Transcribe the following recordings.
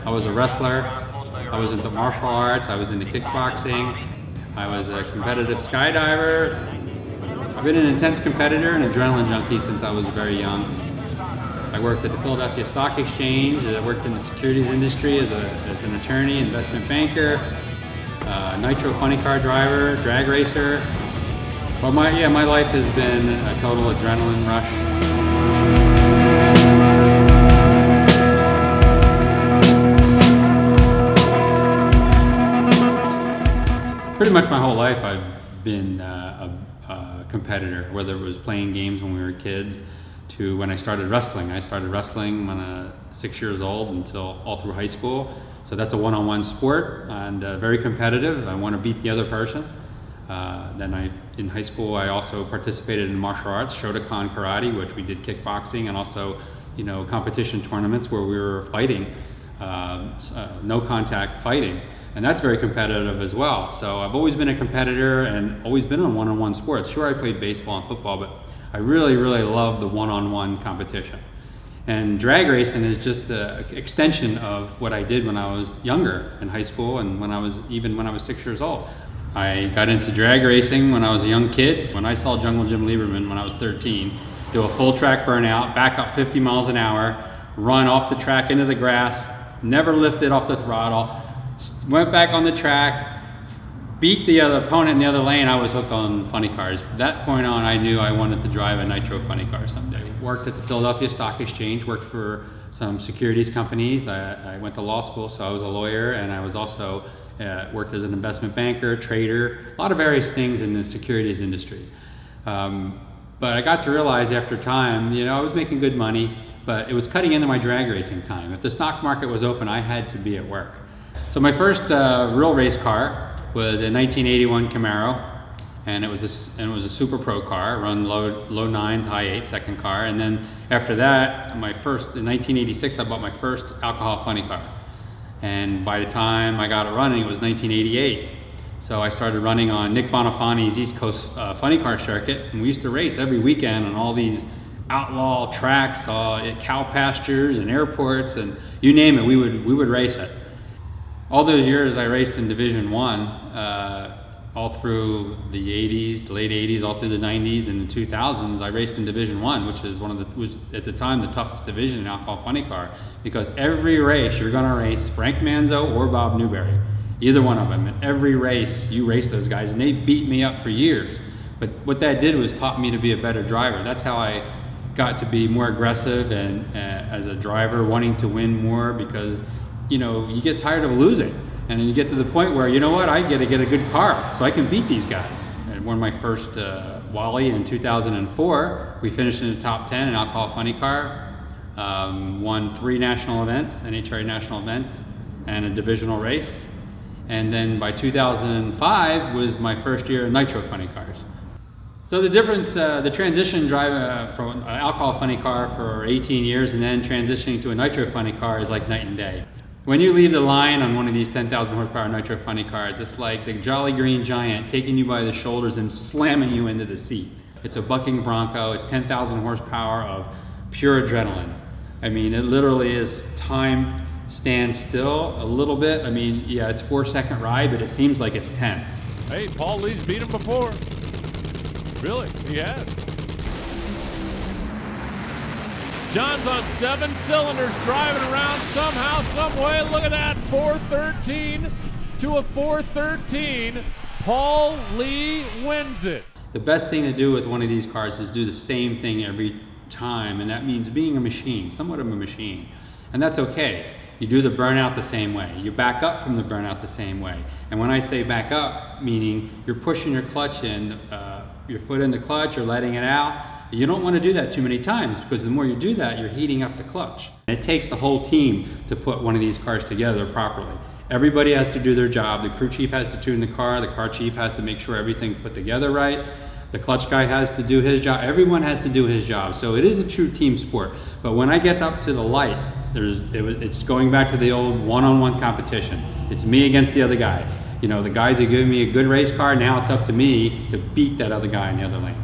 I was a wrestler, I was into martial arts, I was into kickboxing, I was a competitive skydiver. I've been an intense competitor and adrenaline junkie since I was very young. I worked at the Philadelphia Stock Exchange, I worked in the securities industry as an attorney, investment banker, nitro funny car driver, drag racer. But my life has been a total adrenaline rush. Pretty much my whole life I've been a competitor, whether it was playing games when we were kids to when I started wrestling. I started wrestling when I was 6 years old until all through high school. So that's a one-on-one sport and very competitive. I want to beat the other person. Then in high school, I also participated in martial arts, Shotokan karate, which we did kickboxing, and also, competition tournaments where we were fighting, no contact fighting. And that's very competitive as well. So I've always been a competitor and always been on one-on-one sports. Sure, I played baseball and football, but I really, really love the one-on-one competition. And drag racing is just an extension of what I did when I was younger in high school and when I was 6 years old. I got into drag racing when I was a young kid. When I saw Jungle Jim Lieberman when I was 13, do a full track burnout, back up 50 miles an hour, run off the track into the grass, never lifted off the throttle, went back on the track, beat the other opponent in the other lane, I was hooked on funny cars. From that point on, I knew I wanted to drive a nitro funny car someday. Worked at the Philadelphia Stock Exchange, worked for some securities companies. I went to law school, so I was a lawyer, and I was also worked as an investment banker, trader, a lot of various things in the securities industry. But I got to realize after time, I was making good money, but it was cutting into my drag racing time. If the stock market was open, I had to be at work. So my first real race car was a 1981 Camaro, and it was a super pro car, run low nines, high eights, second car. And then after that, in 1986, I bought my first alcohol funny car. And by the time I got it running, it was 1988. So I started running on Nick Bonafanti's East Coast funny car circuit, and we used to race every weekend on all these outlaw tracks, at cow pastures and airports, and you name it, we would race it. All those years I raced in Division I, all through the 80s, late 80s, all through the 90s and the 2000s. I raced in Division I, which was at the time the toughest division in alcohol funny car, because every race you're gonna race Frank Manzo or Bob Newberry, either one of them. In every race you race those guys, and they beat me up for years. But what that did was taught me to be a better driver. That's how I got to be more aggressive and as a driver, wanting to win more, because you get tired of losing, and then you get to the point where, I get to get a good car so I can beat these guys. I won my first Wally in 2004. We finished in the top 10 in alcohol funny car, won 3 national events, NHRA national events, and a divisional race. And then by 2005 was my first year in nitro funny cars. So the difference, the transition driving from an alcohol funny car for 18 years and then transitioning to a nitro funny car is like night and day. When you leave the line on one of these 10,000 horsepower nitro funny cars, it's like the Jolly Green Giant taking you by the shoulders and slamming you into the seat. It's a bucking Bronco, it's 10,000 horsepower of pure adrenaline. I mean, it literally is time stands still a little bit. I mean, yeah, it's 4-second ride, but it seems like it's 10. Hey, Paul Lee's beat him before. Really, he has. John's on 7 cylinders, driving around somehow, some way. Look at that, 413 to a 413. Paul Lee wins it. The best thing to do with one of these cars is do the same thing every time, and that means being a machine, somewhat of a machine. And that's okay. You do the burnout the same way. You back up from the burnout the same way. And when I say back up, meaning you're pushing your clutch in, your foot in the clutch, you're letting it out. You don't want to do that too many times, because the more you do that, you're heating up the clutch. It takes the whole team to put one of these cars together properly. Everybody has to do their job. The crew chief has to tune the car chief has to make sure everything's put together right. The clutch guy has to do his job. Everyone has to do his job. So it is a true team sport. But when I get up to the light, it's going back to the old one-on-one competition. It's me against the other guy. The guys are giving me a good race car. Now it's up to me to beat that other guy in the other lane.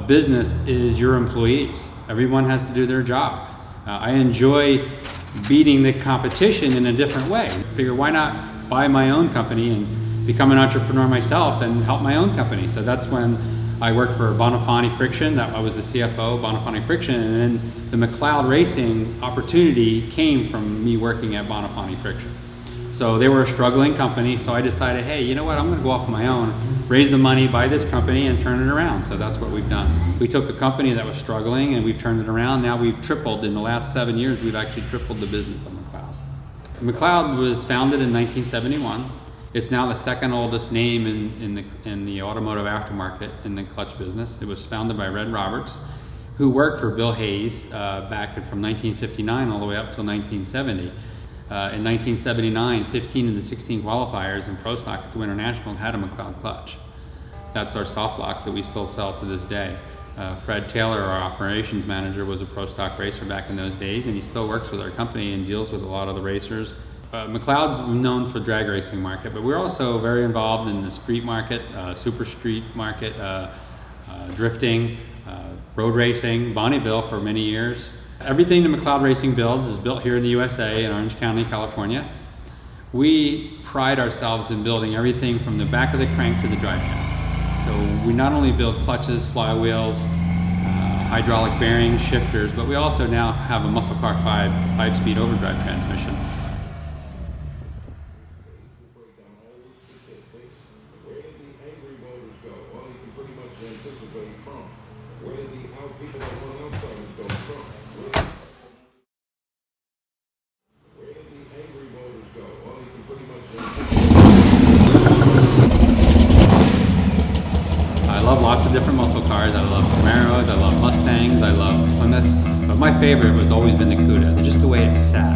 business is your employees. Everyone has to do their job. I enjoy beating the competition in a different way. Figure, why not buy my own company and become an entrepreneur myself and help my own company? So that's when I worked for Bonafani Friction. I was the CFO of Bonafani Friction, and then the McLeod Racing opportunity came from me working at Bonafani Friction. So they were a struggling company, so I decided, hey, you know what, I'm gonna go off on my own, raise the money, buy this company, and turn it around. So that's what we've done. We took a company that was struggling and we've turned it around. Now we've tripled, in the last 7 years, we've actually tripled the business of McLeod. McLeod was founded in 1971. It's now the second oldest name in the automotive aftermarket in the clutch business. It was founded by Red Roberts, who worked for Bill Hayes back from 1959 all the way up till 1970. In 1979, 15 of the 16 qualifiers in Pro Stock at the International had a McLeod clutch. That's our soft lock that we still sell to this day. Fred Taylor, our operations manager, was a Pro Stock racer back in those days, and he still works with our company and deals with a lot of the racers. McLeod's known for drag racing market, but we're also very involved in the street market, super street market, drifting, road racing, Bonneville for many years. Everything that McLeod Racing builds is built here in the USA in Orange County, California. We pride ourselves in building everything from the back of the crank to the drive shaft. So we not only build clutches, flywheels, hydraulic bearings, shifters, but we also now have a muscle car 5-speed overdrive transmission. I love lots of different muscle cars. I love Camaros, I love Mustangs, I love Plymouths, but my favorite has always been the Cuda, just the way it sat.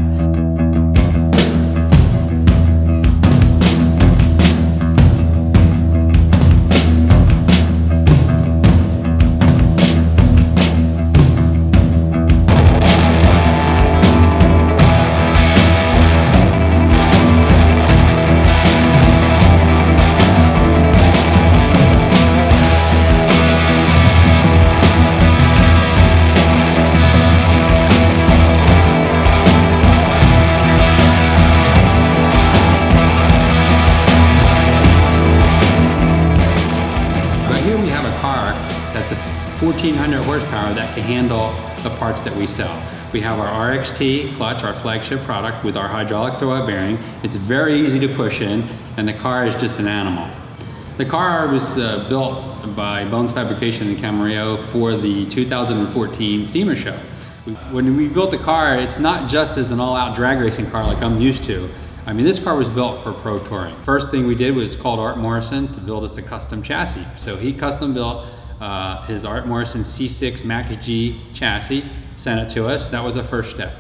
That's a 1,400 horsepower that can handle the parts that we sell. We have our RXT clutch, our flagship product, with our hydraulic throwout bearing. It's very easy to push in, and the car is just an animal. The car was built by Bones Fabrication in Camarillo for the 2014 SEMA show. When we built the car, it's not just as an all-out drag racing car like I'm used to. I mean, this car was built for pro touring. First thing we did was called Art Morrison to build us a custom chassis. So he custom built his Art Morrison C6 Max G chassis, sent it to us. That was the first step.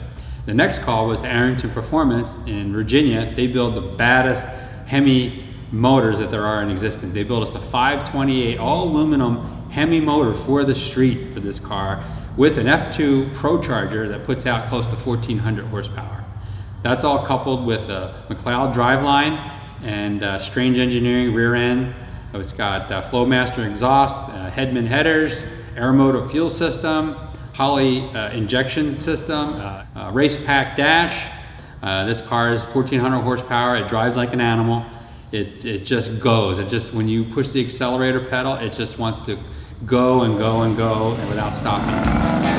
The next call was to Arrington Performance in Virginia. They build the baddest Hemi motors that there are in existence. They built us a 528 all aluminum Hemi motor for the street for this car with an F2 Pro Charger that puts out close to 1,400 horsepower. That's all coupled with a McLeod driveline and Strange Engineering rear end. It's got Flowmaster exhaust, Headman headers, Aeromotive fuel system, Holley injection system, race pack dash. This car is 1,400 horsepower. It drives like an animal. It just goes. It just, when you push the accelerator pedal, it just wants to go and go and go without stopping.